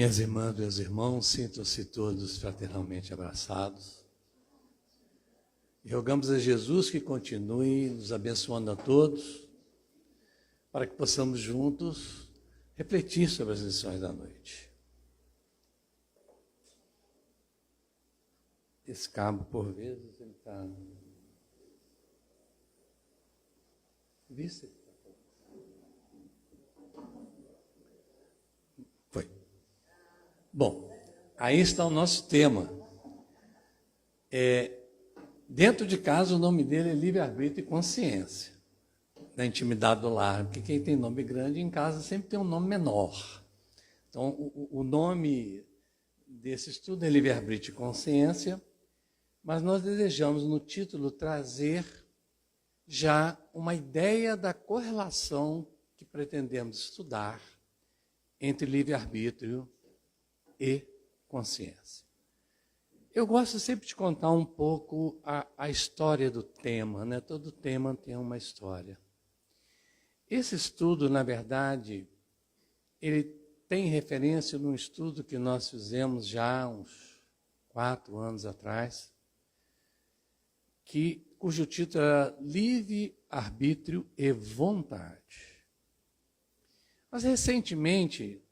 Minhas irmãs, meus irmãos, sintam-se todos fraternalmente abraçados. E rogamos a Jesus que continue nos abençoando a todos, para que possamos juntos refletir sobre as lições da noite. Esse cabo, por vezes, ele está... Viste? Foi. Bom, aí está o nosso tema. Dentro de casa, o nome dele é livre-arbítrio e consciência. Na intimidade do lar, porque quem tem nome grande em casa sempre tem um nome menor. Então, o nome desse estudo é livre-arbítrio e consciência, mas nós desejamos, no título, trazer já uma ideia da correlação que pretendemos estudar entre livre-arbítrio e consciência. Eu gosto sempre de contar um pouco a história do tema, né? Todo tema tem uma história. Esse estudo, na verdade, ele tem referência num estudo que nós fizemos já há uns 4 anos atrás, cujo título era Livre-arbítrio e Vontade. Mas, recentemente,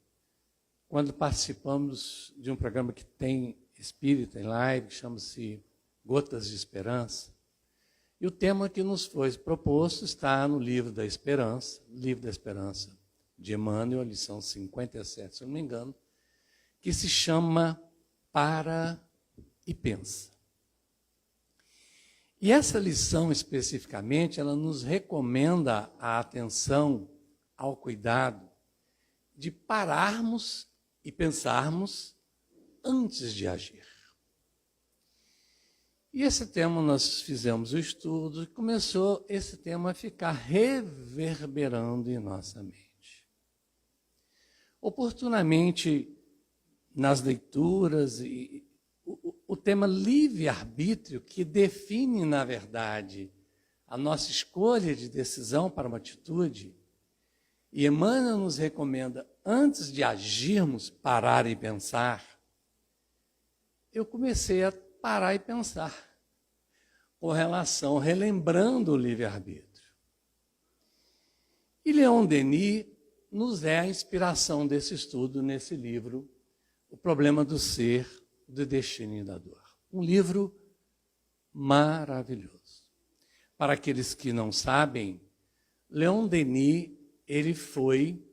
quando participamos de um programa que tem espírita em live, que chama-se Gotas de Esperança, e o tema que nos foi proposto está no Livro da Esperança, de Emmanuel, lição 57, se eu não me engano, que se chama Para e Pensa. E essa lição, especificamente, ela nos recomenda a atenção ao cuidado de pararmos e pensarmos antes de agir. E esse tema nós fizemos o estudo e começou esse tema a ficar reverberando em nossa mente. Oportunamente, nas leituras, o tema livre-arbítrio, que define, na verdade, a nossa escolha de decisão para uma atitude, e Emmanuel nos recomenda, antes de agirmos, parar e pensar, eu comecei a parar e pensar com relação, relembrando o livre-arbítrio. E Leon Denis nos é a inspiração desse estudo nesse livro, O Problema do Ser, do Destino e da Dor. Um livro maravilhoso. Para aqueles que não sabem, Leon Denis, ele foi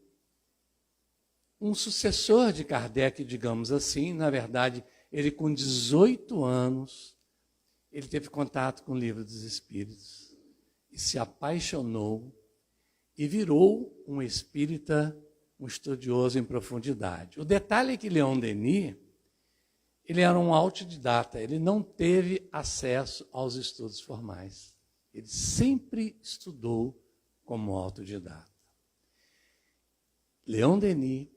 um sucessor de Kardec, digamos assim. Na verdade, ele com 18 anos, ele teve contato com o Livro dos Espíritos e se apaixonou e virou um espírita, um estudioso em profundidade. O detalhe é que Leon Denis, ele era um autodidata, ele não teve acesso aos estudos formais. Ele sempre estudou como autodidata. Leon Denis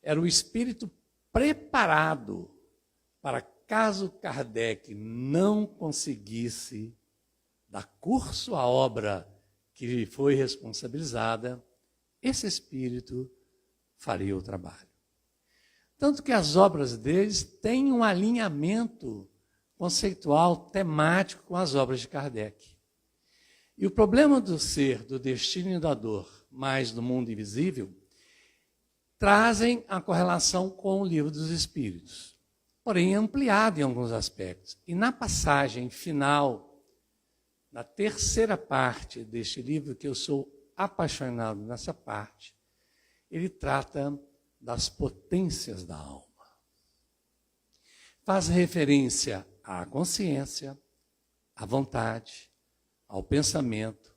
era o espírito preparado para, caso Kardec não conseguisse dar curso à obra que lhe foi responsabilizada, esse espírito faria o trabalho. Tanto que as obras deles têm um alinhamento conceitual, temático com as obras de Kardec. E o problema do ser, do destino e da dor, mais do mundo invisível, trazem a correlação com o Livro dos Espíritos, porém ampliado em alguns aspectos. E na passagem final, na terceira parte deste livro, que eu sou apaixonado nessa parte, ele trata das potências da alma. Faz referência à consciência, à vontade, ao pensamento,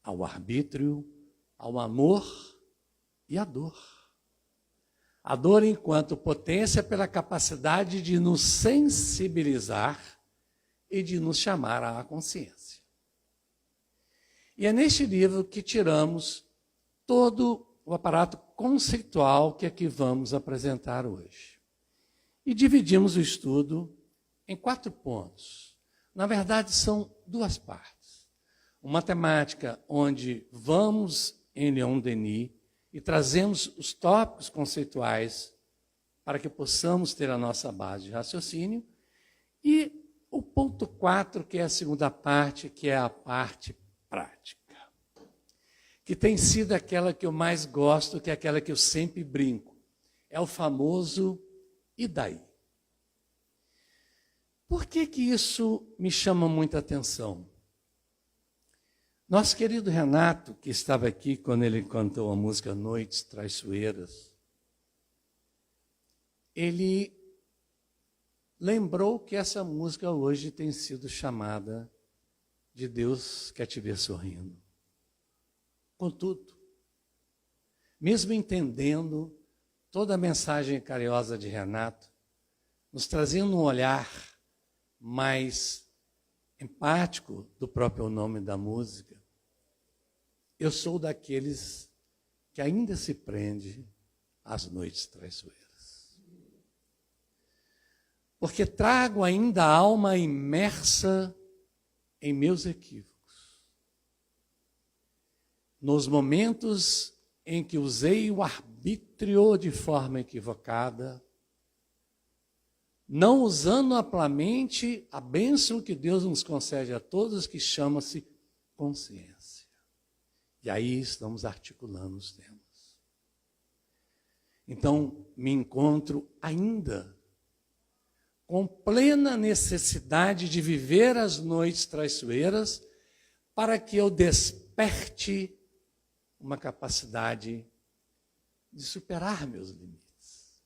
ao arbítrio, ao amor e à dor. A dor enquanto potência pela capacidade de nos sensibilizar e de nos chamar à consciência. E é neste livro que tiramos todo o aparato conceitual que aqui vamos apresentar hoje. E dividimos o estudo em 4 pontos. Na verdade, são 2 partes. Uma temática onde vamos em Leon Denis e trazemos os tópicos conceituais para que possamos ter a nossa base de raciocínio. E o ponto 4, que é a segunda parte, que é a parte prática, que tem sido aquela que eu mais gosto, que é aquela que eu sempre brinco. É o famoso "e daí?". Por que que isso me chama muita atenção? Nosso querido Renato, que estava aqui quando ele cantou a música Noites Traiçoeiras, ele lembrou que essa música hoje tem sido chamada de Deus Quer Te Ver Sorrindo. Contudo, mesmo entendendo toda a mensagem carinhosa de Renato, nos trazendo um olhar mais empático do próprio nome da música, eu sou daqueles que ainda se prende às noites traiçoeiras. Porque trago ainda a alma imersa em meus equívocos. Nos momentos em que usei o arbítrio de forma equivocada, não usando amplamente a bênção que Deus nos concede a todos, que chama-se consciência. E aí estamos articulando os temas. Então, me encontro ainda com plena necessidade de viver as noites traiçoeiras para que eu desperte uma capacidade de superar meus limites,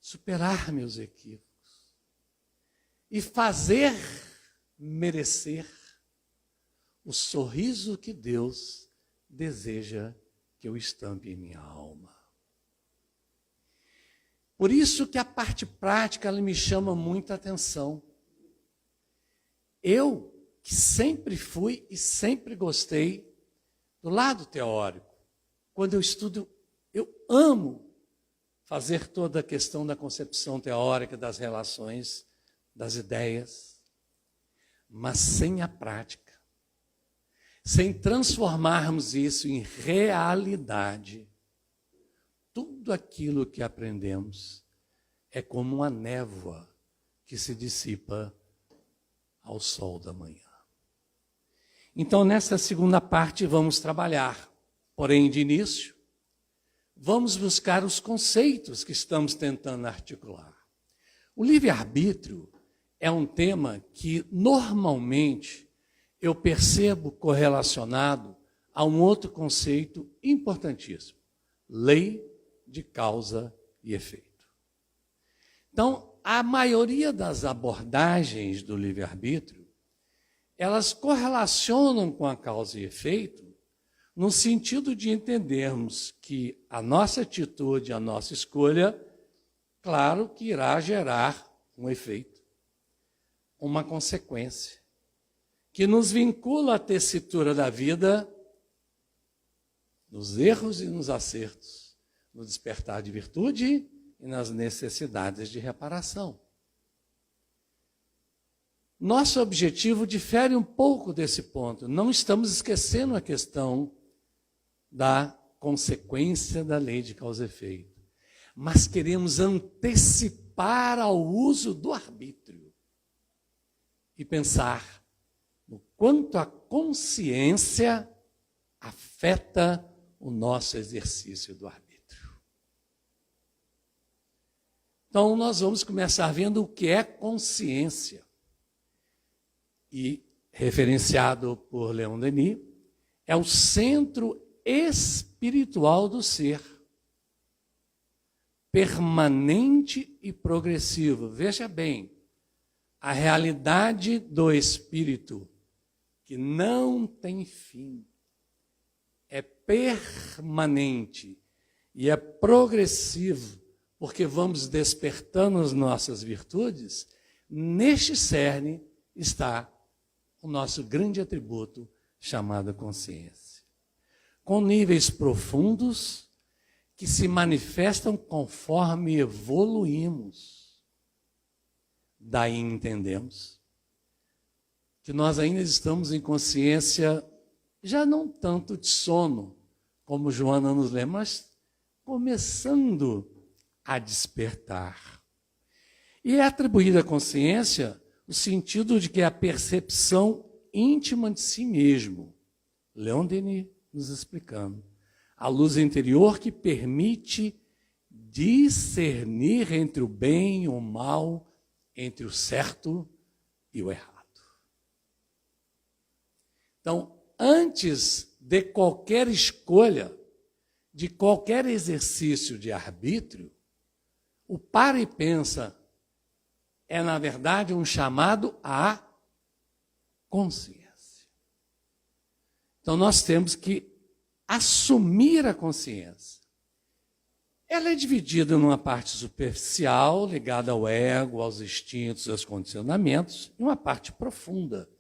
superar meus equívocos e fazer merecer o sorriso que Deus deseja que eu estampe em minha alma. Por isso que a parte prática ela me chama muita atenção. Eu, que sempre fui e sempre gostei do lado teórico, quando eu estudo, eu amo fazer toda a questão da concepção teórica, das relações, das ideias, mas sem a prática, sem transformarmos isso em realidade, tudo aquilo que aprendemos é como uma névoa que se dissipa ao sol da manhã. Então, nessa segunda parte, vamos trabalhar. Porém, de início, vamos buscar os conceitos que estamos tentando articular. O livre-arbítrio é um tema que, normalmente, eu percebo correlacionado a um outro conceito importantíssimo: lei de causa e efeito. Então, a maioria das abordagens do livre-arbítrio, elas correlacionam com a causa e efeito, no sentido de entendermos que a nossa atitude, a nossa escolha, claro que irá gerar um efeito, uma consequência, que nos vincula à tessitura da vida, nos erros e nos acertos, no despertar de virtude e nas necessidades de reparação. Nosso objetivo difere um pouco desse ponto. Não estamos esquecendo a questão da consequência da lei de causa e efeito, mas queremos antecipar ao uso do arbítrio e pensar no quanto a consciência afeta o nosso exercício do arbítrio. Então, nós vamos começar vendo o que é consciência. E, referenciado por Leon Denis, é o centro espiritual do ser, permanente e progressivo. Veja bem, a realidade do espírito, que não tem fim, é permanente e é progressivo, porque vamos despertando as nossas virtudes. Neste cerne está o nosso grande atributo chamado consciência, com níveis profundos que se manifestam conforme evoluímos. Daí entendemos que nós ainda estamos em consciência, já não tanto de sono, como Joana nos lembra, mas começando a despertar. E é atribuída à consciência o sentido de que é a percepção íntima de si mesmo. Leon Denis nos explicando. A luz interior que permite discernir entre o bem e o mal, entre o certo e o errado. Então, antes de qualquer escolha, de qualquer exercício de arbítrio, o para e pensa é, na verdade, um chamado à consciência. Então, nós temos que assumir a consciência. Ela é dividida numa parte superficial, ligada ao ego, aos instintos, aos condicionamentos, e uma parte profunda,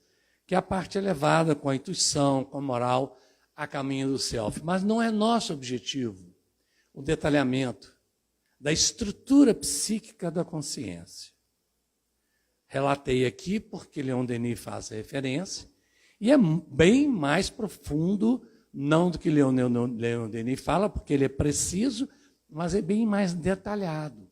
que é a parte elevada, com a intuição, com a moral, a caminho do self. Mas não é nosso objetivo o detalhamento da estrutura psíquica da consciência. Relatei aqui porque Leon Denis faz referência, e é bem mais profundo, não do que Leon Denis fala, porque ele é preciso, mas é bem mais detalhado.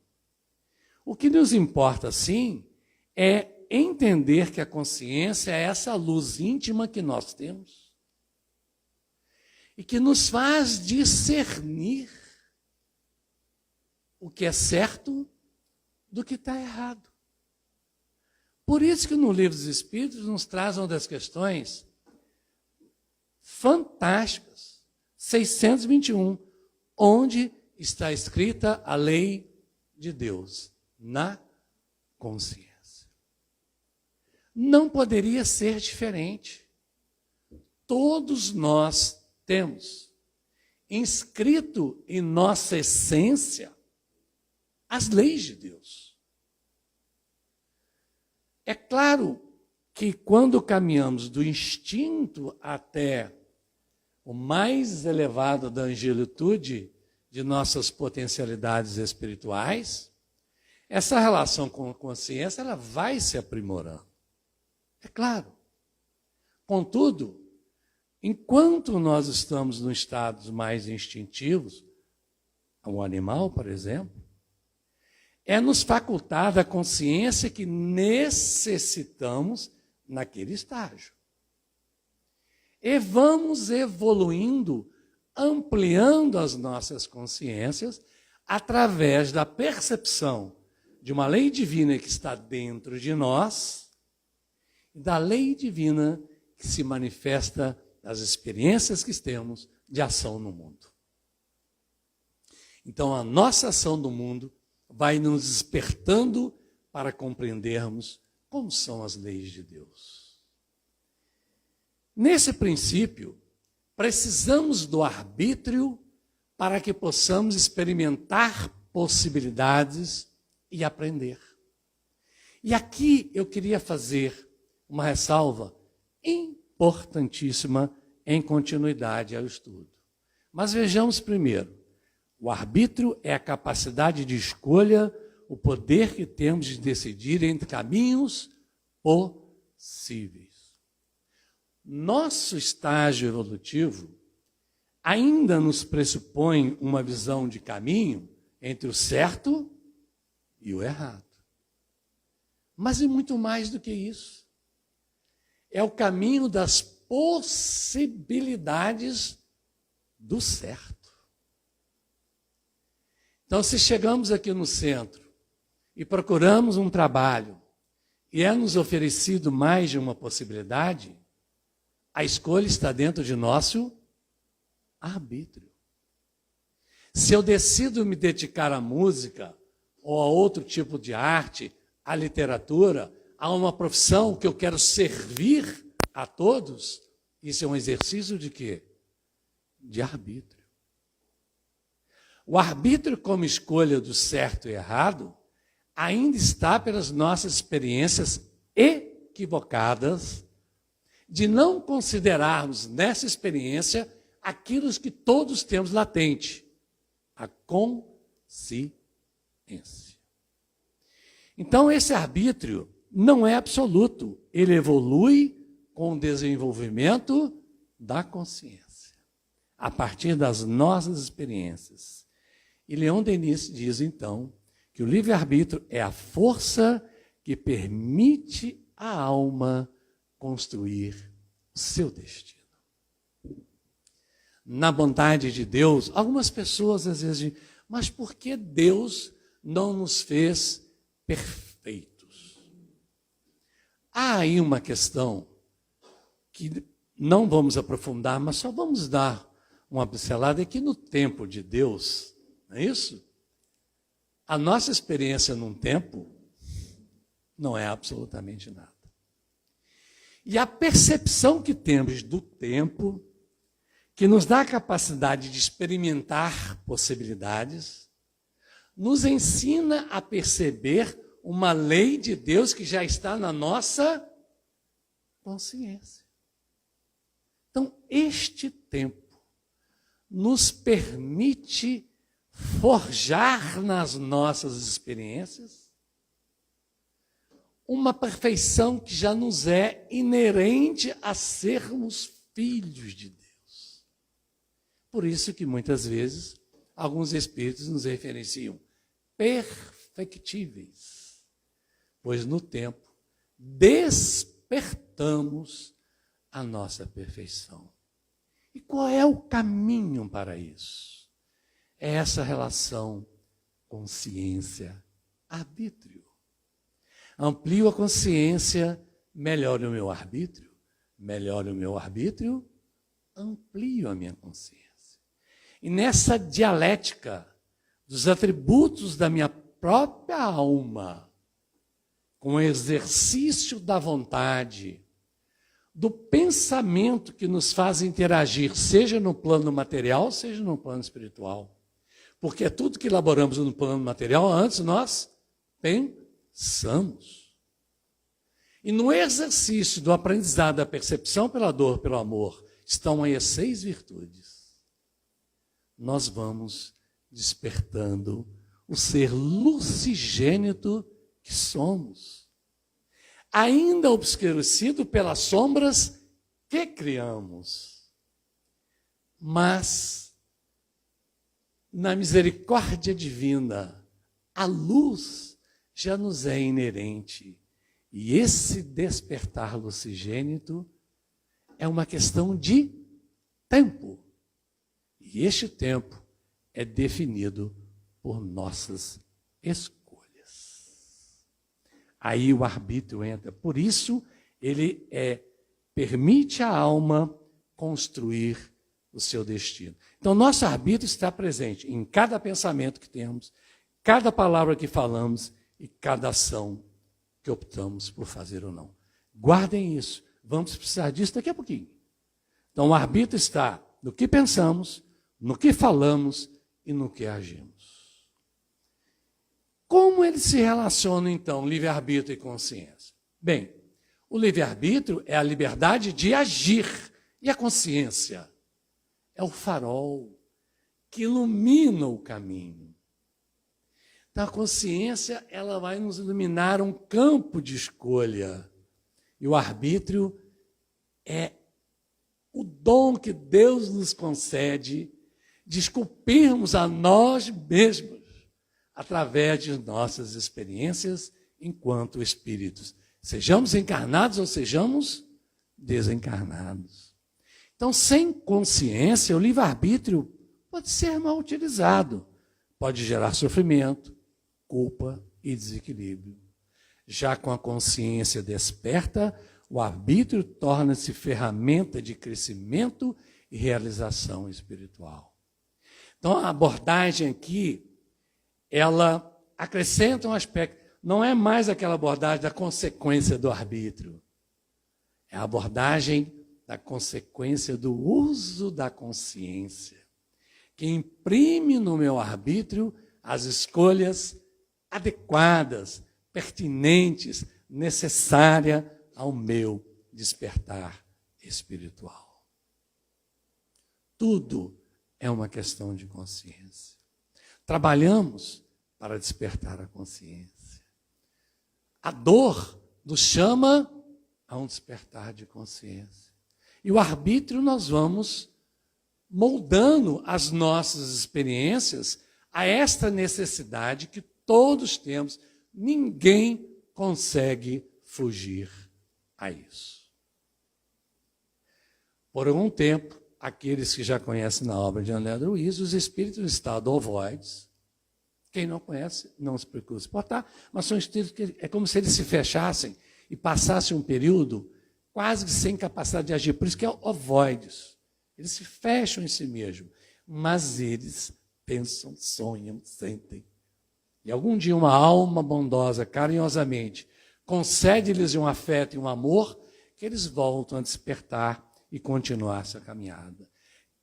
O que nos importa, sim, é entender que a consciência é essa luz íntima que nós temos e que nos faz discernir o que é certo do que está errado. Por isso que no Livro dos Espíritos nos traz uma das questões fantásticas, 621, onde está escrita a lei de Deus, na consciência. Não poderia ser diferente. Todos nós temos inscrito em nossa essência as leis de Deus. É claro que quando caminhamos do instinto até o mais elevado da angelitude de nossas potencialidades espirituais, essa relação com a consciência ela vai se aprimorando. É claro. Contudo, enquanto nós estamos nos estados mais instintivos, o animal, por exemplo, é nos facultada a consciência que necessitamos naquele estágio. E vamos evoluindo, ampliando as nossas consciências através da percepção de uma lei divina que está dentro de nós e da lei divina que se manifesta nas experiências que temos de ação no mundo. Então, a nossa ação no mundo vai nos despertando para compreendermos como são as leis de Deus. Nesse princípio, precisamos do arbítrio para que possamos experimentar possibilidades e aprender. E aqui eu queria fazer uma ressalva importantíssima em continuidade ao estudo. Mas vejamos primeiro. O arbítrio é a capacidade de escolha, o poder que temos de decidir entre caminhos possíveis. Nosso estágio evolutivo ainda nos pressupõe uma visão de caminho entre o certo e o errado. Mas é muito mais do que isso. É o caminho das possibilidades do certo. Então, se chegamos aqui no centro e procuramos um trabalho e é nos oferecido mais de uma possibilidade, a escolha está dentro de nosso arbítrio. Se eu decido me dedicar à música ou a outro tipo de arte, à literatura, a uma profissão que eu quero servir a todos, isso é um exercício de quê? De arbítrio. O arbítrio como escolha do certo e errado ainda está pelas nossas experiências equivocadas de não considerarmos nessa experiência aquilo que todos temos latente, a consciência. Então, esse arbítrio não é absoluto, ele evolui com o desenvolvimento da consciência, a partir das nossas experiências. E Leon Denis diz, então, que o livre-arbítrio é a força que permite à alma construir o seu destino. Na bondade de Deus, algumas pessoas às vezes dizem, mas por que Deus não nos fez perfeitos? Há aí uma questão que não vamos aprofundar, mas só vamos dar uma pincelada, é que no tempo de Deus, não é isso? A nossa experiência num tempo não é absolutamente nada. E a percepção que temos do tempo, que nos dá a capacidade de experimentar possibilidades, nos ensina a perceber uma lei de Deus que já está na nossa consciência. Então, este tempo nos permite forjar nas nossas experiências uma perfeição que já nos é inerente a sermos filhos de Deus. Por isso que muitas vezes alguns espíritos nos referenciam perfectíveis, pois no tempo despertamos a nossa perfeição. E qual é o caminho para isso? É essa relação consciência-arbítrio. Amplio a consciência, melhoro o meu arbítrio. Melhoro o meu arbítrio, amplio a minha consciência. E nessa dialética dos atributos da minha própria alma, com o exercício da vontade, do pensamento que nos faz interagir, seja no plano material, seja no plano espiritual. Porque tudo que elaboramos no plano material, antes nós pensamos. E no exercício do aprendizado da percepção pela dor, pelo amor, estão aí as 6 virtudes. Nós vamos despertando o ser lucigênito que somos, ainda obscurecido pelas sombras que criamos. Mas, na misericórdia divina, a luz já nos é inerente. E esse despertar lucigênito é uma questão de tempo. E este tempo é definido por nossas escolhas. Aí o arbítrio entra. Por isso, ele permite à alma construir o seu destino. Então, nosso arbítrio está presente em cada pensamento que temos, cada palavra que falamos e cada ação que optamos por fazer ou não. Guardem isso. Vamos precisar disso daqui a pouquinho. Então, o arbítrio está no que pensamos, no que falamos e no que agimos. Como eles se relacionam, então, livre-arbítrio e consciência? Bem, o livre-arbítrio é a liberdade de agir, e a consciência é o farol que ilumina o caminho. Então, a consciência, ela vai nos iluminar um campo de escolha, e o arbítrio é o dom que Deus nos concede de esculpirmos a nós mesmos através de nossas experiências enquanto espíritos. Sejamos encarnados ou sejamos desencarnados. Então, sem consciência, o livre-arbítrio pode ser mal utilizado. Pode gerar sofrimento, culpa e desequilíbrio. Já com a consciência desperta, o arbítrio torna-se ferramenta de crescimento e realização espiritual. Então, a abordagem aqui, ela acrescenta um aspecto. Não é mais aquela abordagem da consequência do arbítrio. É a abordagem da consequência do uso da consciência, que imprime no meu arbítrio as escolhas adequadas, pertinentes, necessárias ao meu despertar espiritual. Tudo é uma questão de consciência. Trabalhamos para despertar a consciência. A dor nos chama a um despertar de consciência. E o arbítrio nós vamos moldando as nossas experiências a esta necessidade que todos temos. Ninguém consegue fugir a isso. Por algum tempo, aqueles que já conhecem na obra de André Luiz, os espíritos em estado ovoides, quem não conhece, não se preocupe se portar, mas são espíritos que é como se eles se fechassem e passassem um período quase que sem capacidade de agir. Por isso que é ovoides. Eles se fecham em si mesmos, mas eles pensam, sonham, sentem. E algum dia uma alma bondosa, carinhosamente, concede-lhes um afeto e um amor, que eles voltam a despertar e continuar essa caminhada.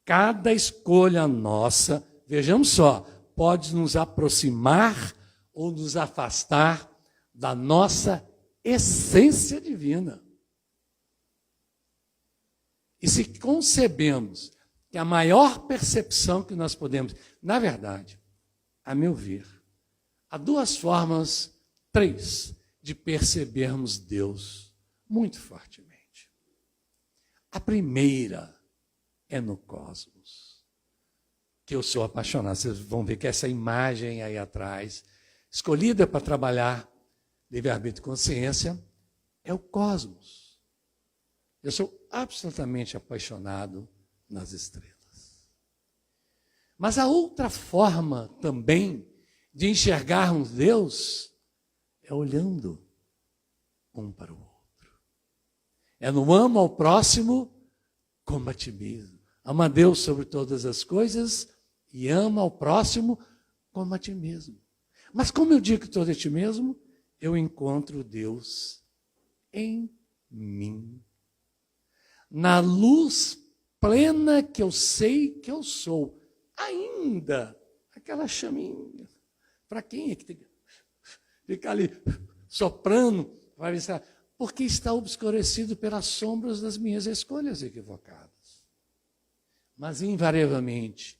Cada escolha nossa, vejamos só, pode nos aproximar ou nos afastar da nossa essência divina. E se concebemos que a maior percepção que nós podemos, na verdade, a meu ver, há duas formas, três, de percebermos Deus muito fortemente. A primeira é no cosmos, que eu sou apaixonado. Vocês vão ver que essa imagem aí atrás, escolhida para trabalhar livre-arbítrio e consciência, é o cosmos. Eu sou absolutamente apaixonado nas estrelas. Mas a outra forma também de enxergarmos Deus é olhando um para o outro. É no amo ao próximo como a ti mesmo. Ama a Deus sobre todas as coisas e ama ao próximo como a ti mesmo. Mas como eu digo que todo é ti mesmo, eu encontro Deus em mim. Na luz plena que eu sei que eu sou. Ainda aquela chaminha. Para quem é que tem que ficar ali soprando? Vai pensar, porque está obscurecido pelas sombras das minhas escolhas equivocadas. Mas, invariavelmente,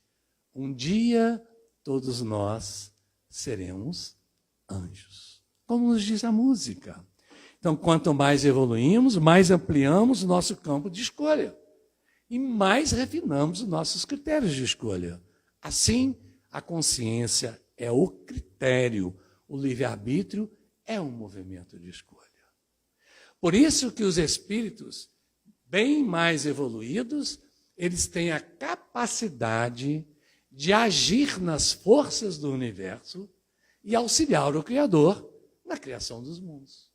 um dia todos nós seremos anjos. Como nos diz a música. Então, quanto mais evoluímos, mais ampliamos o nosso campo de escolha. E mais refinamos os nossos critérios de escolha. Assim, a consciência é o critério, o livre-arbítrio é um movimento de escolha. Por isso que os espíritos bem mais evoluídos, eles têm a capacidade de agir nas forças do universo e auxiliar o Criador na criação dos mundos.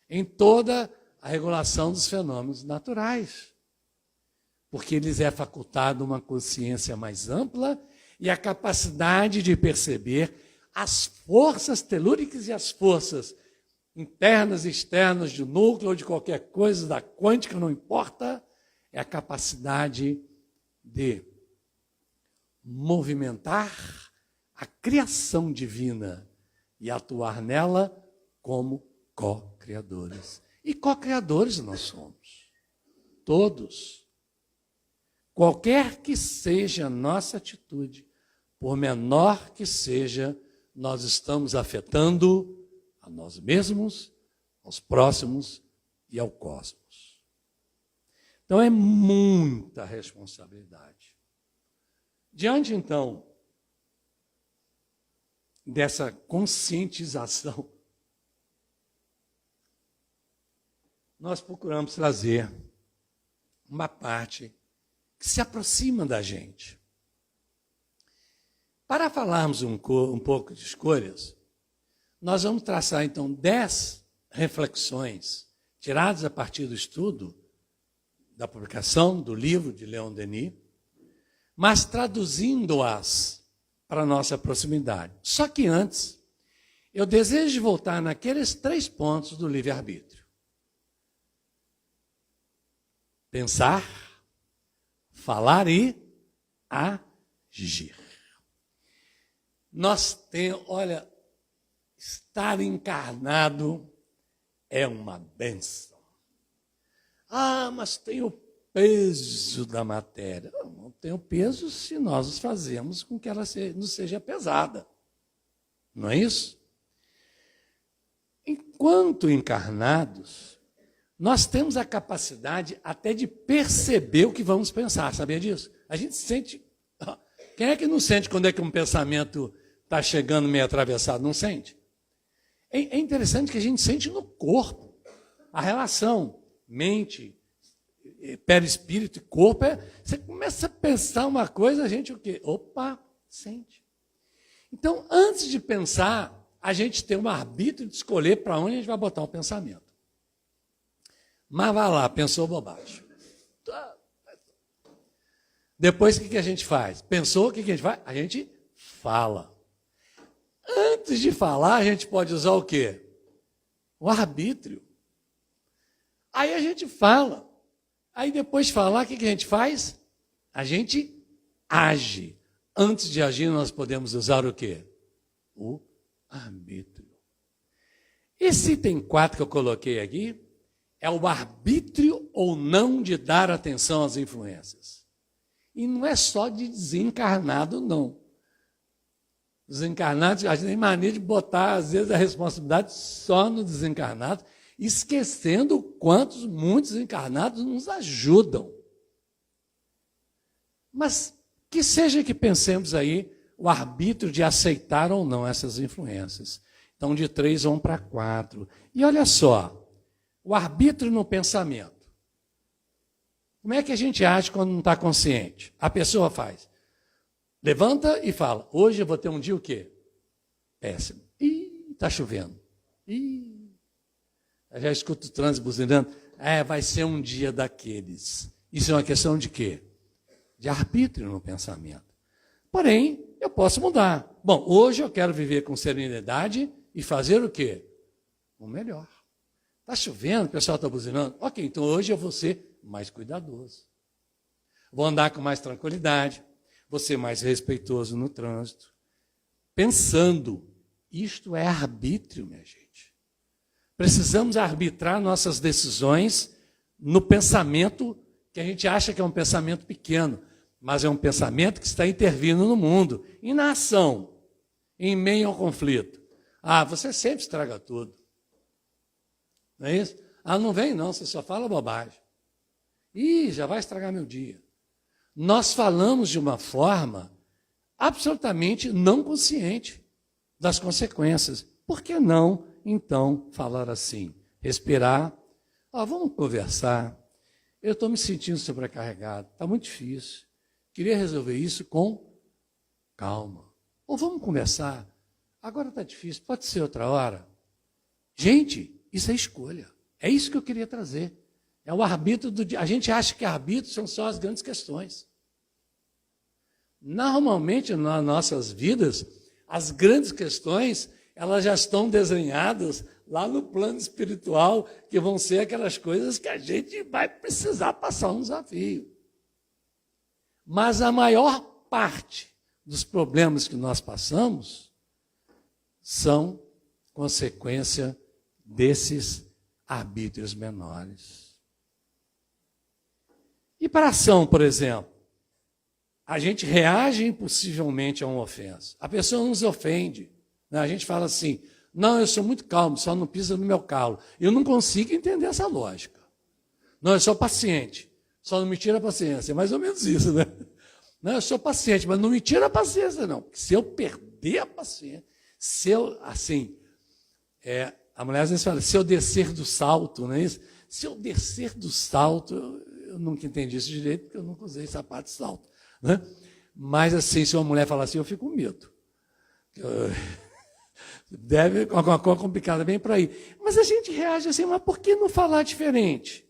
Em toda a regulação dos fenômenos naturais. Porque lhes é facultada uma consciência mais ampla e a capacidade de perceber as forças telúricas e as forças internas e externas do núcleo ou de qualquer coisa, da quântica, não importa, é a capacidade de movimentar a criação divina e atuar nela como co-criadores. E co-criadores nós somos, todos. Qualquer que seja a nossa atitude, por menor que seja, nós estamos afetando a nós mesmos, aos próximos e ao cosmos. Então é muita responsabilidade. Diante, então, dessa conscientização, nós procuramos trazer uma parte que se aproxima da gente. Para falarmos um pouco de escolhas, nós vamos traçar, então, 10 reflexões tiradas a partir do estudo, da publicação do livro de Leon Denis, mas traduzindo-as para a nossa proximidade. Só que antes, eu desejo voltar naqueles 3 pontos do livre-arbítrio. Pensar, falar e agir. Nós temos, olha, estar encarnado é uma bênção. Ah, mas tem o peso da matéria. Não tem o peso se nós fazemos com que ela nos seja pesada. Não é isso? Enquanto encarnados, nós temos a capacidade até de perceber o que vamos pensar. Sabia disso? A gente sente... Quem é que não sente quando é que um pensamento está chegando meio atravessado? Não sente? É interessante que a gente sente no corpo. A relação mente, perispírito e corpo, você começa a pensar uma coisa, a gente o quê? Opa, sente. Então, antes de pensar, a gente tem um arbítrio de escolher para onde a gente vai botar o pensamento. Mas vai lá, pensou bobagem. Depois, o que a gente faz? Pensou, o que a gente faz? A gente fala. Antes de falar, a gente pode usar o quê? O arbítrio. Aí a gente fala. Aí depois de falar, o que a gente faz? A gente age. Antes de agir, nós podemos usar o quê? O arbítrio. Esse item 4 que eu coloquei aqui é o arbítrio ou não de dar atenção às influências. E não é só de desencarnado, não. Os encarnados, a gente tem mania de botar, às vezes, a responsabilidade só no desencarnado, esquecendo o quanto muitos encarnados nos ajudam. Mas que seja que pensemos aí o arbítrio de aceitar ou não essas influências. Então, de 3 vamos para 4. E olha só, o arbítrio no pensamento. Como é que a gente age quando não está consciente? A pessoa faz. Levanta e fala, hoje eu vou ter um dia o quê? Péssimo. Ih, está chovendo. Ih, eu já escuto o trânsito buzinando. Vai ser um dia daqueles. Isso é uma questão de quê? De arbítrio no pensamento. Porém, eu posso mudar. Bom, hoje eu quero viver com serenidade e fazer o quê? O melhor. Está chovendo, o pessoal está buzinando. Ok, então hoje eu vou ser mais cuidadoso. Vou andar com mais tranquilidade. Vou ser mais respeitoso no trânsito. Pensando, isto é arbítrio, minha gente. Precisamos arbitrar nossas decisões no pensamento que a gente acha que é um pensamento pequeno, mas é um pensamento que está intervindo no mundo, e na ação, em meio ao conflito. Você sempre estraga tudo. Não é isso? Não vem não, você só fala bobagem. Já vai estragar meu dia. Nós falamos de uma forma absolutamente não consciente das consequências. Por que não, então, falar assim? Respirar. Vamos conversar. Eu estou me sentindo sobrecarregado. Está muito difícil. Queria resolver isso com calma. Ou vamos conversar. Agora está difícil. Pode ser outra hora. Gente, isso é escolha. É isso que eu queria trazer. É o arbítrio do dia. A gente acha que arbítrio são só as grandes questões. Normalmente, nas nossas vidas, as grandes questões, elas já estão desenhadas lá no plano espiritual, que vão ser aquelas coisas que a gente vai precisar passar um desafio. Mas a maior parte dos problemas que nós passamos são consequência desses arbítrios menores. E para a ação, por exemplo, a gente reage impulsivamente a uma ofensa. A pessoa nos ofende. Né? A gente fala assim, não, eu sou muito calmo, só não pisa no meu calo. Eu não consigo entender essa lógica. Não, eu sou paciente, só não me tira a paciência. É mais ou menos isso, né? Não, eu sou paciente, mas não me tira a paciência, não. Porque se eu perder a paciência, se eu, assim, a mulher às vezes fala, se eu descer do salto, não é isso? Se eu descer do salto, eu nunca entendi isso direito, porque eu nunca usei sapato de salto. Né? Mas, assim, se uma mulher falar assim, eu fico com medo. Deve alguma coisa complicada, bem para aí. Mas a gente reage assim, mas por que não falar diferente?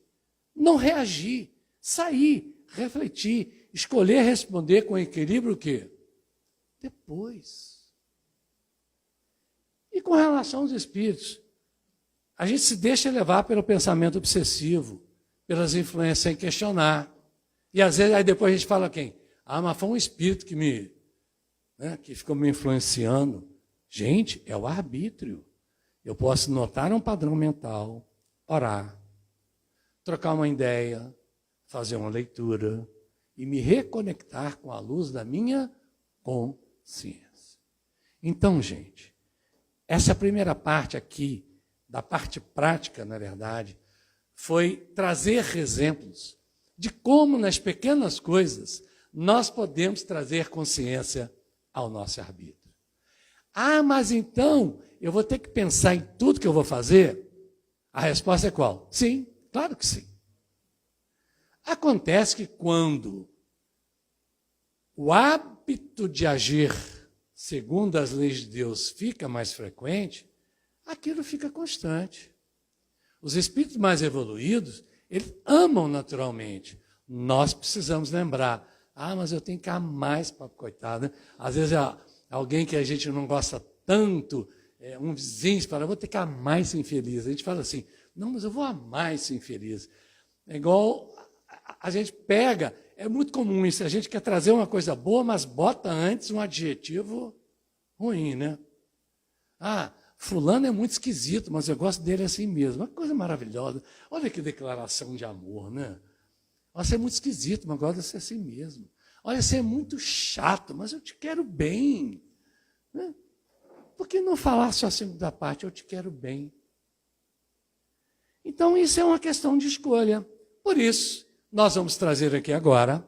Não reagir, sair, refletir, escolher responder com equilíbrio o quê? Depois. E com relação aos espíritos, a gente se deixa levar pelo pensamento obsessivo, pelas influências sem questionar. E às vezes, aí depois a gente fala quem? Mas foi um espírito que ficou me influenciando. Gente, é o arbítrio. Eu posso notar um padrão mental, orar, trocar uma ideia, fazer uma leitura e me reconectar com a luz da minha consciência. Então, gente, essa primeira parte aqui, da parte prática, na verdade, foi trazer exemplos de como nas pequenas coisas nós podemos trazer consciência ao nosso arbítrio. Ah, mas então eu vou ter que pensar em tudo que eu vou fazer? A resposta é qual? Sim, claro que sim. Acontece que quando o hábito de agir segundo as leis de Deus fica mais frequente, aquilo fica constante. Os espíritos mais evoluídos, eles amam naturalmente. Nós precisamos lembrar, mas eu tenho que amar esse pobre coitado, né? Às vezes alguém que a gente não gosta tanto, um vizinho fala, eu vou ter que amar esse infeliz. A gente fala assim, não, mas eu vou amar esse infeliz. É igual a gente pega, é muito comum isso, a gente quer trazer uma coisa boa, mas bota antes um adjetivo ruim, né? Fulano é muito esquisito, mas eu gosto dele assim mesmo. Uma coisa maravilhosa. Olha que declaração de amor, né? Você é muito esquisito, mas eu gosto de ser assim mesmo. Olha, você é muito chato, mas eu te quero bem. Né? Por que não falar só a segunda parte? Eu te quero bem. Então, isso é uma questão de escolha. Por isso, nós vamos trazer aqui agora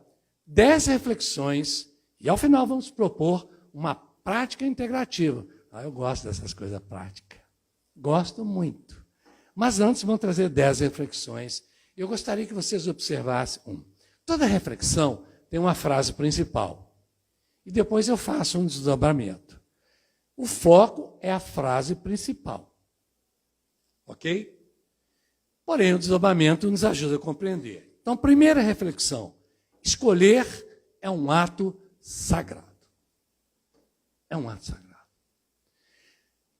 10 reflexões e, ao final, vamos propor uma prática integrativa. Eu gosto dessas coisas práticas. Gosto muito. Mas antes, vamos trazer 10 reflexões. Eu gostaria que vocês observassem. Toda reflexão tem uma frase principal. E depois eu faço um desdobramento. O foco é a frase principal. Ok? Porém, o desdobramento nos ajuda a compreender. Então, primeira reflexão. Escolher é um ato sagrado. É um ato sagrado.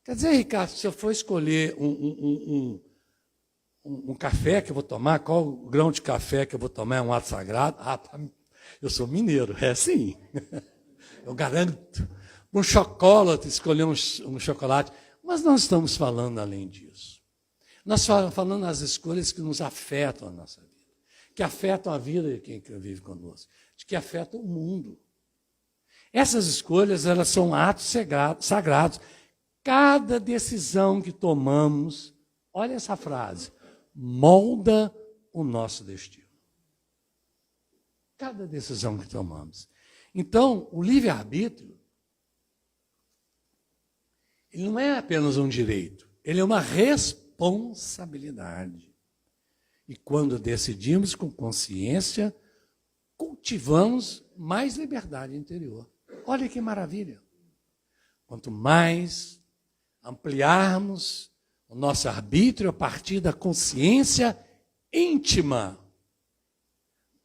Quer dizer, Ricardo, se eu for escolher um café que eu vou tomar, qual o grão de café que eu vou tomar é um ato sagrado? Eu sou mineiro, é sim. Eu garanto. Um chocolate, escolher um chocolate. Mas nós estamos falando além disso. Nós estamos falando das escolhas que nos afetam a nossa vida, que afetam a vida de quem vive conosco, que afetam o mundo. Essas escolhas, elas são atos sagrados. Cada decisão que tomamos, olha essa frase, molda o nosso destino. Cada decisão que tomamos. Então, o livre-arbítrio, ele não é apenas um direito, ele é uma responsabilidade. E quando decidimos com consciência, cultivamos mais liberdade interior. Olha que maravilha. Quanto mais ampliarmos o nosso arbítrio a partir da consciência íntima.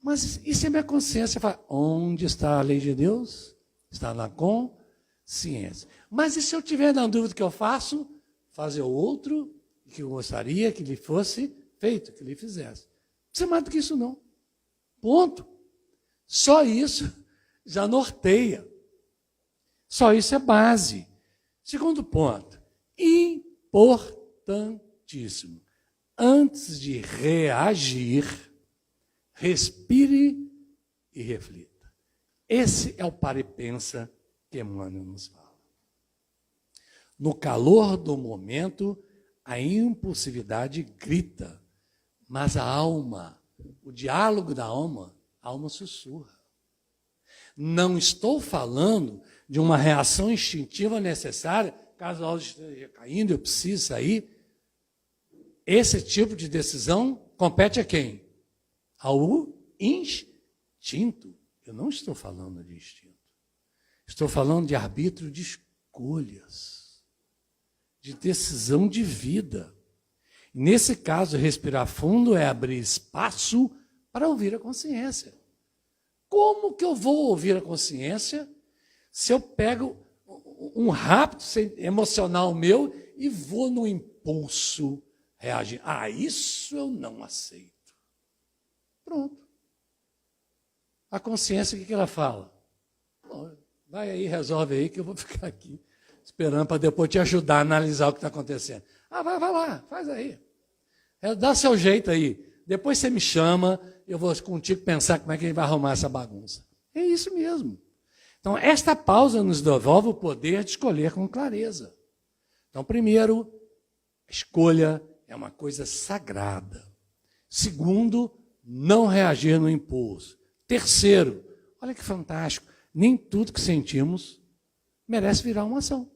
Mas e se a minha consciência fala, onde está a lei de Deus? Está na consciência. Mas e se eu tiver na dúvida que eu faço? Fazer o outro que eu gostaria que lhe fosse feito, que lhe fizesse. Não precisa mais do que isso não. Ponto. Só isso já norteia. Só isso é base. Segundo ponto, importantíssimo. Antes de reagir, respire e reflita. Esse é o para e pensa que Emmanuel nos fala. No calor do momento, a impulsividade grita, mas a alma, o diálogo da alma, a alma sussurra. Não estou falando de uma reação instintiva necessária, caso a aula esteja caindo, eu preciso sair. Esse tipo de decisão compete a quem? Ao instinto. Eu não estou falando de instinto. Estou falando de arbítrio de escolhas, de decisão de vida. Nesse caso, respirar fundo é abrir espaço para ouvir a consciência. Como que eu vou ouvir a consciência se eu pego um rapto emocional meu e vou no impulso reagir? Isso eu não aceito. Pronto. A consciência, o que ela fala? Bom, vai aí, resolve aí, que eu vou ficar aqui esperando para depois te ajudar a analisar o que está acontecendo. Vai lá, faz aí. Dá seu jeito aí. Depois você me chama, eu vou contigo pensar como é que a gente vai arrumar essa bagunça. É isso mesmo. Então, esta pausa nos devolve o poder de escolher com clareza. Então, primeiro, a escolha é uma coisa sagrada. Segundo, não reagir no impulso. Terceiro, olha que fantástico, nem tudo que sentimos merece virar uma ação.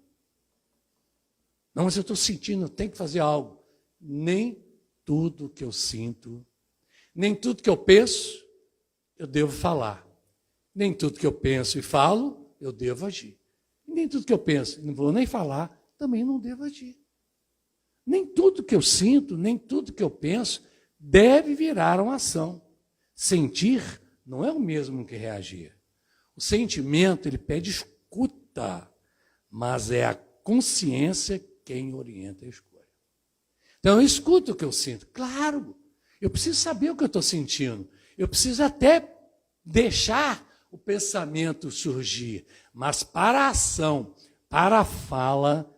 Não, mas eu estou sentindo, eu tenho que fazer algo. Nem tudo que eu sinto, nem tudo que eu penso, eu devo falar. Nem tudo que eu penso e falo, eu devo agir. E nem tudo que eu penso e não vou nem falar, também não devo agir. Nem tudo que eu sinto, nem tudo que eu penso, deve virar uma ação. Sentir não é o mesmo que reagir. O sentimento, ele pede escuta, mas é a consciência quem orienta a escolha. Então, eu escuto o que eu sinto. Claro, eu preciso saber o que eu estou sentindo. Eu preciso até deixar o pensamento surgir. Mas para a ação, para a fala,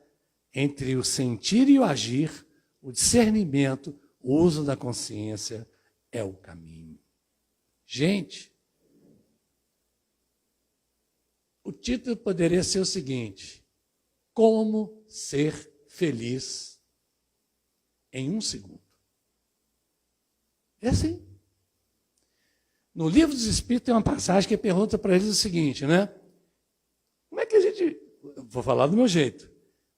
entre o sentir e o agir, o discernimento, o uso da consciência é o caminho. Gente, o título poderia ser o seguinte: como ser feliz em 1 segundo. É assim. No Livro dos Espíritos tem uma passagem que pergunta para eles o seguinte, né? Como é que a gente... Vou falar do meu jeito.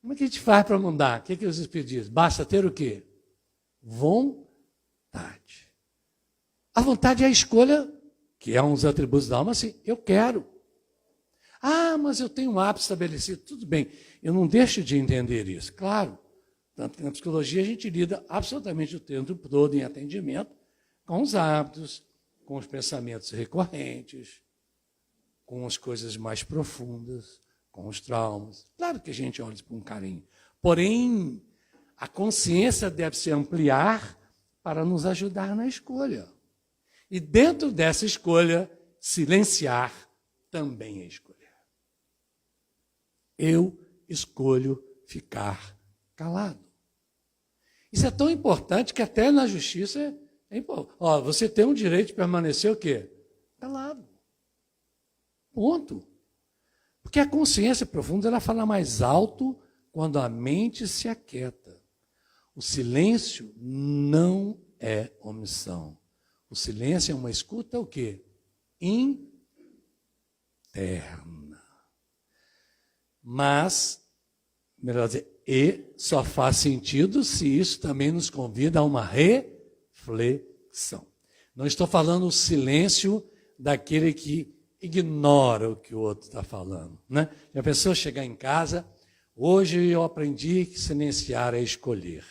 Como é que a gente faz para mudar? O que os Espíritos dizem? Basta ter o quê? Vontade. A vontade é a escolha, que é um dos atributos da alma, assim, eu quero. Ah, mas eu tenho um hábito estabelecido. Tudo bem, eu não deixo de entender isso. Claro, tanto que na psicologia a gente lida absolutamente o tempo todo em atendimento com os hábitos, com os pensamentos recorrentes, com as coisas mais profundas, com os traumas. Claro que a gente olha isso com carinho. Porém, a consciência deve se ampliar para nos ajudar na escolha. E dentro dessa escolha, silenciar também é escolher. Eu escolho ficar calado. Isso é tão importante que até na justiça é importante. Ó, você tem o direito de permanecer o quê? Calado. Ponto. Porque a consciência profunda, ela fala mais alto quando a mente se aquieta. O silêncio não é omissão. O silêncio é uma escuta o quê? Interna. Mas, melhor dizer, e só faz sentido se isso também nos convida a uma reflexão. Não estou falando o silêncio daquele que ignora o que o outro está falando, né? A pessoa chegar em casa, hoje eu aprendi que silenciar é escolher.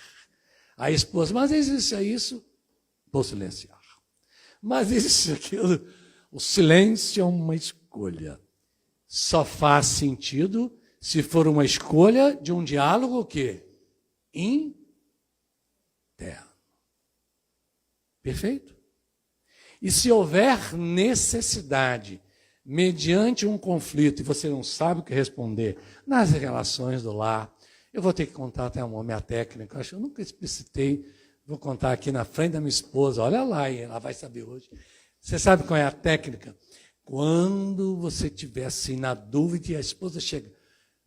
A esposa, mas existe isso, vou silenciar. Mas existe aquilo, o silêncio é uma escolha. Só faz sentido se for uma escolha de um diálogo o quê? Interno. Perfeito? E se houver necessidade, mediante um conflito, e você não sabe o que responder, nas relações do lar, eu vou ter que contar até uma minha técnica, eu nunca explicitei, vou contar aqui na frente da minha esposa, olha lá, ela vai saber hoje. Você sabe qual é a técnica? Quando você estiver assim na dúvida e a esposa chega,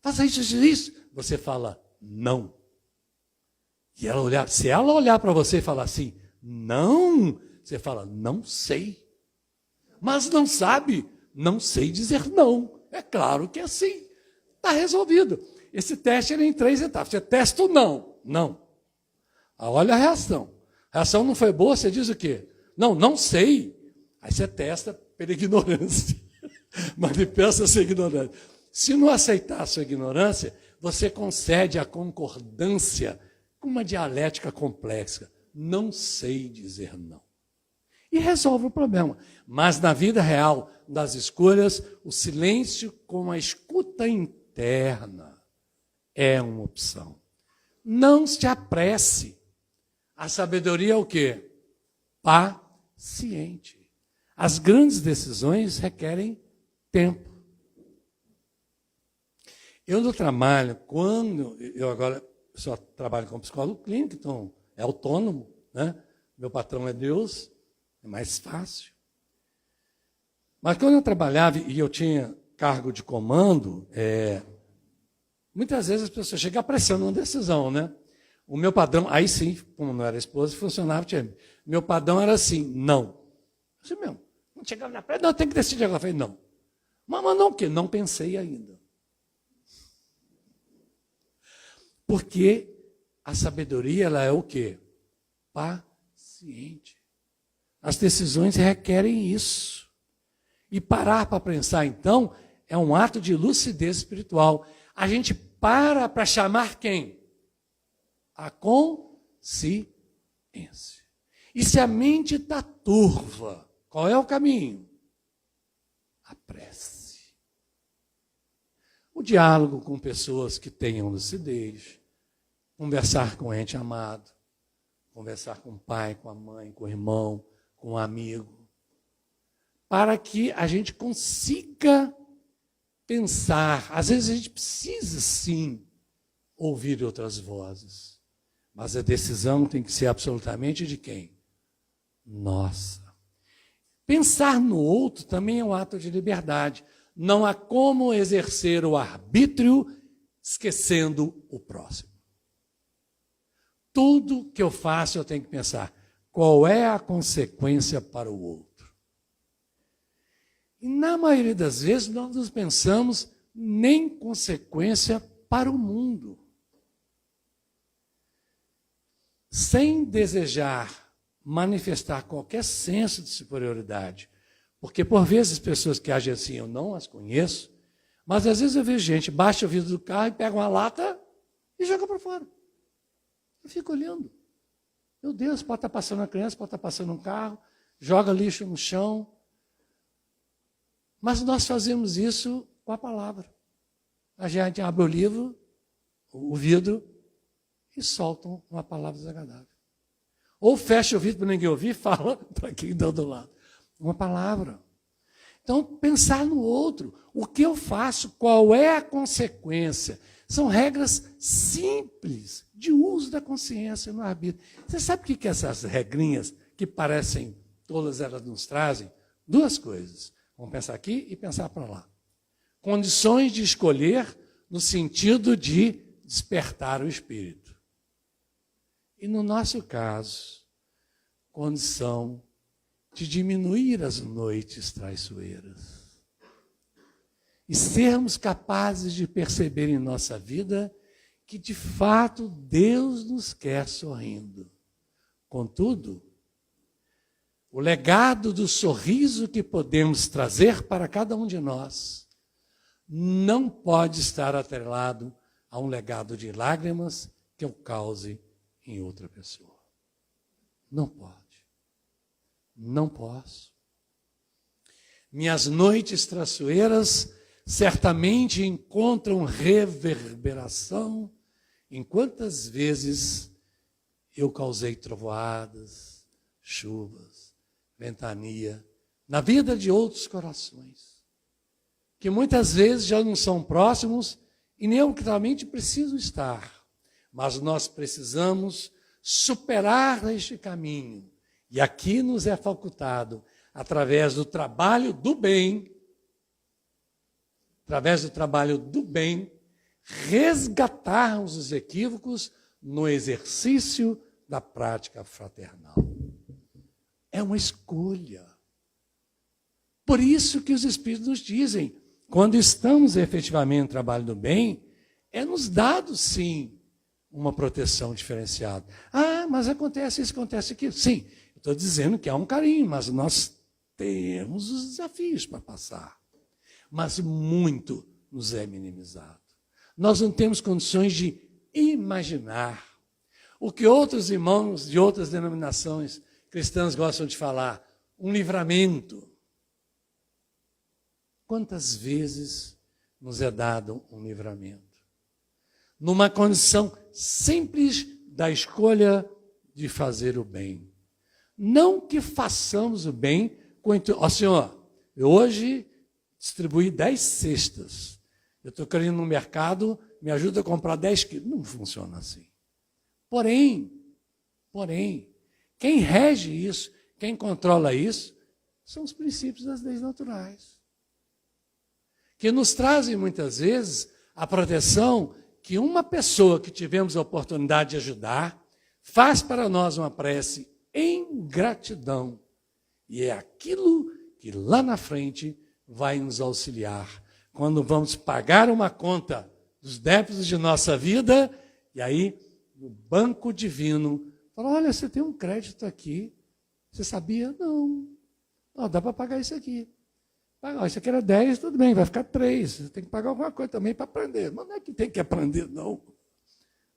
faça isso, você fala, não. E ela olhar, se ela olhar para você e falar assim, não, você fala, não sei. Mas não sabe, não sei dizer não. É claro que é assim. Está resolvido. Esse teste era em 3 etapas. Você testa o não. Não. Olha a reação. A reação não foi boa, você diz o quê? Não, não sei. Aí você testa pela ignorância. Manifesta essa ignorância. Se não aceitar a sua ignorância, você concede a concordância com uma dialética complexa. Não sei dizer não. E resolve o problema. Mas na vida real das escolhas, o silêncio com a escuta interna é uma opção. Não se apresse. A sabedoria é o quê? Paciente. As grandes decisões requerem tempo. Eu no trabalho, eu agora só trabalho como psicólogo clínico, então é autônomo, né? Meu patrão é Deus, é mais fácil. Mas quando eu trabalhava e eu tinha cargo de comando, muitas vezes as pessoas chegam pressionando uma decisão, né? O meu padrão, aí sim, como não era esposa, funcionava, meu padrão era assim, não. Assim mesmo, Chegava na praia, não, tem que decidir agora. Eu falei, não. Mas não o quê? Não pensei ainda. Porque a sabedoria, ela é o quê? Paciente. As decisões requerem isso. E parar para pensar, então, é um ato de lucidez espiritual. A gente para chamar quem? A consciência. E se a mente está turva, qual é o caminho? A prece. O diálogo com pessoas que tenham lucidez, conversar com o ente amado, conversar com o pai, com a mãe, com o irmão, com o amigo, para que a gente consiga pensar. Às vezes a gente precisa, sim, ouvir outras vozes, mas a decisão tem que ser absolutamente de quem? Nossa. Pensar no outro também é um ato de liberdade. Não há como exercer o arbítrio esquecendo o próximo. Tudo que eu faço eu tenho que pensar qual é a consequência para o outro. E na maioria das vezes nós não pensamos nem consequência para o mundo. Sem desejar manifestar qualquer senso de superioridade. Porque, por vezes, pessoas que agem assim, eu não as conheço, mas às vezes eu vejo gente, baixa o vidro do carro e pega uma lata e joga para fora. Eu fico olhando. Meu Deus, pode estar passando uma criança, pode estar passando um carro, joga lixo no chão. Mas nós fazemos isso com a palavra. A gente abre o livro, o vidro, e soltam uma palavra desagradável. Ou fecha o vidro para ninguém ouvir e fala para quem está do lado. Uma palavra. Então, pensar no outro. O que eu faço? Qual é a consequência? São regras simples de uso da consciência no arbítrio. Você sabe o que essas regrinhas, que parecem todas elas nos trazem? Duas coisas. Vamos pensar aqui e pensar para lá. Condições de escolher no sentido de despertar o espírito. E no nosso caso, condição de diminuir as noites traiçoeiras. E sermos capazes de perceber em nossa vida que, de fato, Deus nos quer sorrindo. Contudo, o legado do sorriso que podemos trazer para cada um de nós não pode estar atrelado a um legado de lágrimas que eu cause em outra pessoa. Não pode. Não posso. Minhas noites traiçoeiras certamente encontram reverberação em quantas vezes eu causei trovoadas, chuvas, ventania, na vida de outros corações, que muitas vezes já não são próximos e nem obrigatoriamente precisam estar. Mas nós precisamos superar este caminho. E aqui nos é facultado, através do trabalho do bem, resgatarmos os equívocos no exercício da prática fraternal. É uma escolha. Por isso que os Espíritos nos dizem, quando estamos efetivamente no trabalho do bem, é nos dado, sim, uma proteção diferenciada. Ah, mas acontece isso, acontece aquilo. Sim, estou dizendo que há um carinho, mas nós temos os desafios para passar. Mas muito nos é minimizado. Nós não temos condições de imaginar o que outros irmãos de outras denominações cristãs gostam de falar, um livramento. Quantas vezes nos é dado um livramento? Numa condição simples da escolha de fazer o bem. Não que façamos o bem com... Ó, senhor, eu hoje distribuí 10 cestas. Eu estou querendo no mercado, me ajuda a comprar 10 quilos. Não funciona assim. Porém, quem rege isso, quem controla isso, são os princípios das leis naturais. Que nos trazem, muitas vezes, a proteção que uma pessoa que tivemos a oportunidade de ajudar faz para nós uma prece em gratidão. E é aquilo que lá na frente vai nos auxiliar. Quando vamos pagar uma conta dos débitos de nossa vida, e aí, no banco divino, fala, olha, você tem um crédito aqui, você sabia? Não. Dá para pagar isso aqui. Isso aqui era 10, tudo bem, vai ficar 3. Você tem que pagar alguma coisa também para aprender. Mas não é que tem que aprender, não.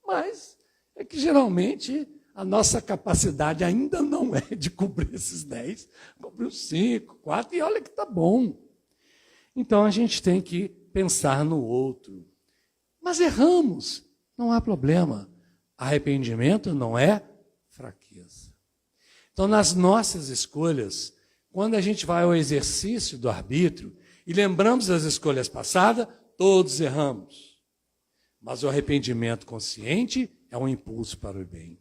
Mas é que geralmente a nossa capacidade ainda não é de cobrir esses 10. Cobriu 5, 4 e olha que está bom. Então a gente tem que pensar no outro. Mas erramos, não há problema. Arrependimento não é fraqueza. Então nas nossas escolhas, quando a gente vai ao exercício do arbítrio e lembramos das escolhas passadas, todos erramos. Mas o arrependimento consciente é um impulso para o bem.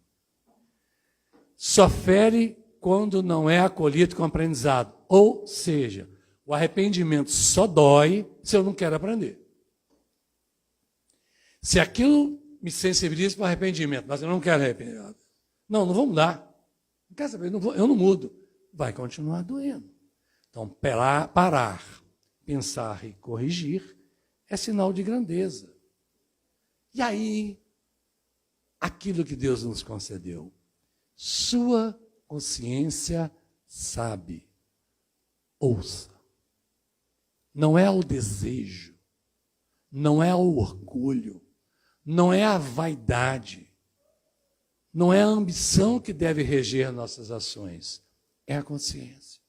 Só fere quando não é acolhido com aprendizado. Ou seja, o arrependimento só dói se eu não quero aprender. Se aquilo me sensibiliza para o arrependimento, mas eu não quero arrepender. Não vou mudar. Não quero saber, eu não mudo. Vai continuar doendo. Então, parar, pensar e corrigir é sinal de grandeza. E aí, aquilo que Deus nos concedeu. Sua consciência sabe. Ouça. Não é o desejo, não é o orgulho, não é a vaidade, não é a ambição que deve reger nossas ações. É a consciência,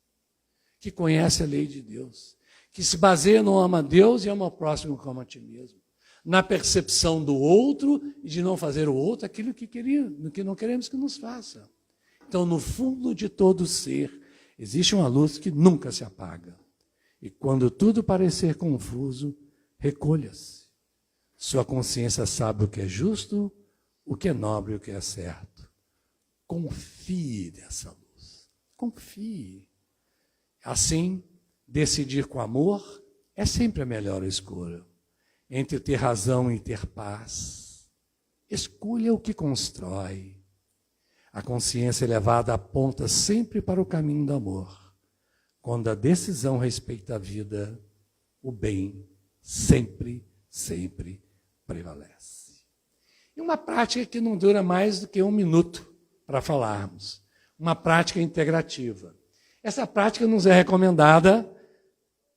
que conhece a lei de Deus, que se baseia no ama a Deus e ama o próximo como a ti mesmo, na percepção do outro e de não fazer o outro aquilo que não queremos que nos faça. Então, no fundo de todo ser, existe uma luz que nunca se apaga. E quando tudo parecer confuso, recolha-se. Sua consciência sabe o que é justo, o que é nobre e o que é certo. Confie nessa luz. Confie. Assim, decidir com amor é sempre a melhor escolha. Entre ter razão e ter paz, escolha o que constrói. A consciência elevada aponta sempre para o caminho do amor. Quando a decisão respeita a vida, o bem sempre, sempre prevalece. E uma prática que não dura mais do que 1 minuto para falarmos. Uma prática integrativa. Essa prática nos é recomendada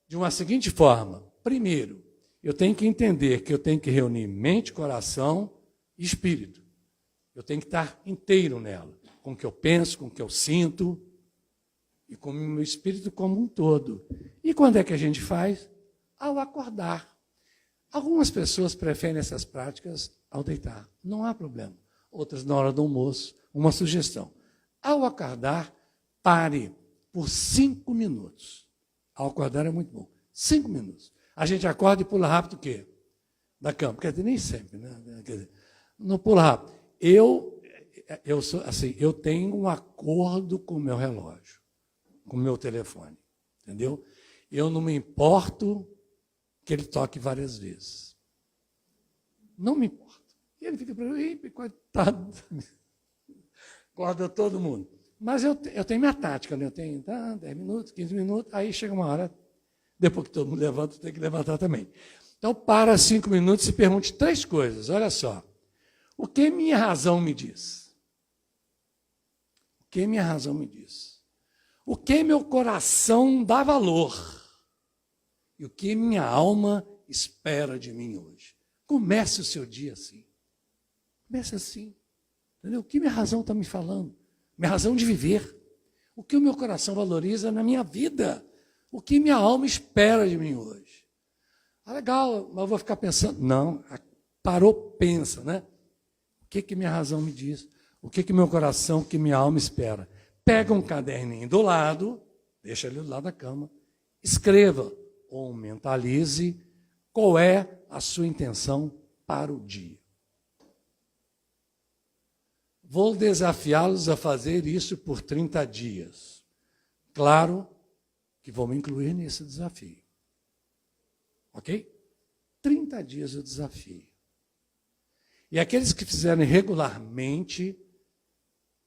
de uma seguinte forma. Primeiro, eu tenho que entender que eu tenho que reunir mente, coração e espírito. Eu tenho que estar inteiro nela, com o que eu penso, com o que eu sinto e com o meu espírito como um todo. E quando é que a gente faz? Ao acordar. Algumas pessoas preferem essas práticas ao deitar. Não há problema. Outras na hora do almoço. Uma sugestão. Ao acordar, pare por 5 minutos. Ao acordar é muito bom. 5 minutos. A gente acorda e pula rápido o quê? Da cama. Quer dizer, nem sempre, né? Quer dizer, não pula rápido. Eu sou assim, eu tenho um acordo com o meu relógio, com o meu telefone, entendeu? Eu não me importo que ele toque várias vezes. Não me importo. E ele fica para mim, coitado, acorda todo mundo. Mas eu tenho minha tática, né? Eu tenho 10 minutos, 15 minutos, aí chega uma hora, depois que todo mundo levanta, eu tenho que levantar também. Então, para 5 minutos e pergunte 3 coisas. Olha só. O que minha razão me diz? O que minha razão me diz? O que meu coração dá valor? E o que minha alma espera de mim hoje? Comece o seu dia assim. Comece assim. Entendeu? O que minha razão está me falando? Minha razão de viver. O que o meu coração valoriza na minha vida? O que minha alma espera de mim hoje? Ah, legal, mas eu vou ficar pensando. Não, parou, pensa, né? O que minha razão me diz? O que meu coração, o que minha alma espera? Pega um caderninho do lado, deixa ele do lado da cama, escreva ou mentalize qual é a sua intenção para o dia. Vou desafiá-los a fazer isso por 30 dias. Claro que vou me incluir nesse desafio. Ok? 30 dias o desafio. E aqueles que fizerem regularmente,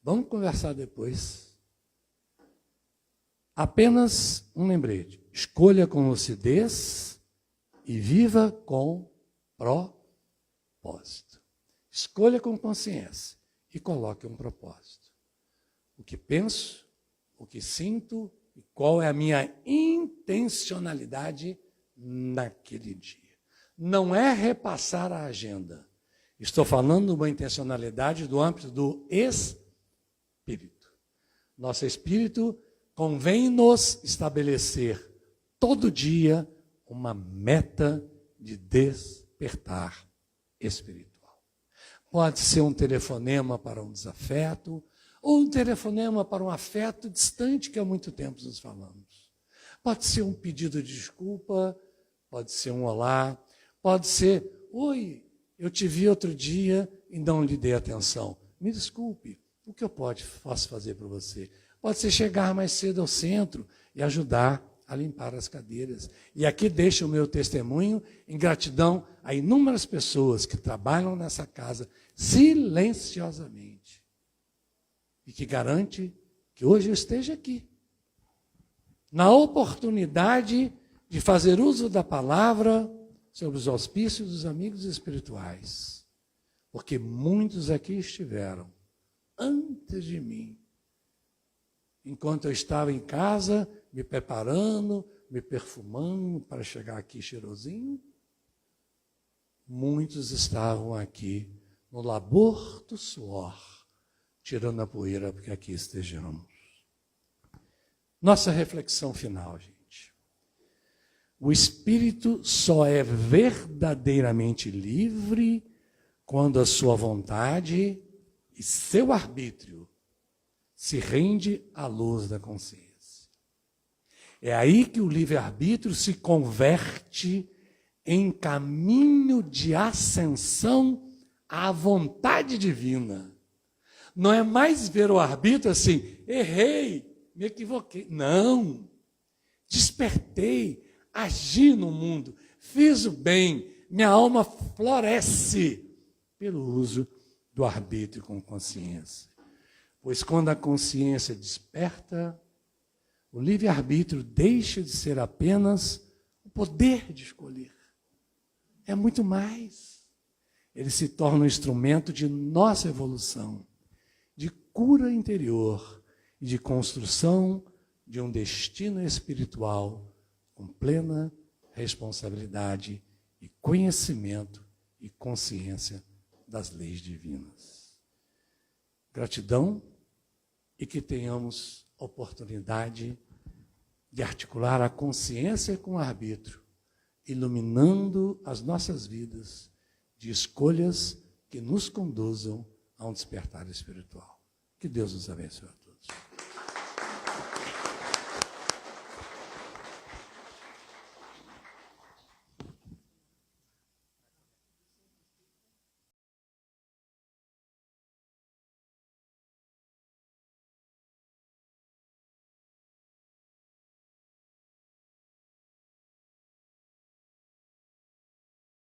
vamos conversar depois. Apenas um lembrete. Escolha com lucidez e viva com propósito. Escolha com consciência e coloque um propósito. O que penso, o que sinto e qual é a minha intencionalidade naquele dia. Não é repassar a agenda. Estou falando de uma intencionalidade do âmbito do espírito. Nosso espírito convém-nos estabelecer todo dia uma meta de despertar espiritual. Pode ser um telefonema para um desafeto, ou um telefonema para um afeto distante que há muito tempo nos falamos. Pode ser um pedido de desculpa, pode ser um olá, pode ser, oi, eu te vi outro dia e não lhe dei atenção. Me desculpe, o que eu posso fazer para você? Pode ser chegar mais cedo ao centro e ajudar a limpar as cadeiras. E aqui deixo o meu testemunho em gratidão a inúmeras pessoas que trabalham nessa casa silenciosamente. E que garante que hoje eu esteja aqui. Na oportunidade de fazer uso da palavra sobre os auspícios dos amigos espirituais. Porque muitos aqui estiveram antes de mim. Enquanto eu estava em casa, me preparando, me perfumando para chegar aqui cheirosinho, muitos estavam aqui no labor do suor, tirando a poeira para que aqui estejamos. Nossa reflexão final, gente. O espírito só é verdadeiramente livre quando a sua vontade e seu arbítrio se rende à luz da consciência. É aí que o livre-arbítrio se converte em caminho de ascensão à vontade divina. Não é mais ver o arbítrio assim, errei, me equivoquei. Não, despertei, agi no mundo, fiz o bem, minha alma floresce pelo uso do arbítrio com consciência. Pois quando a consciência desperta, o livre-arbítrio deixa de ser apenas o poder de escolher. É muito mais. Ele se torna um instrumento de nossa evolução, de cura interior e de construção de um destino espiritual com plena responsabilidade e conhecimento e consciência das leis divinas. Gratidão e que tenhamos oportunidade de articular a consciência com o arbítrio, iluminando as nossas vidas de escolhas que nos conduzam a um despertar espiritual. Que Deus nos abençoe a todos.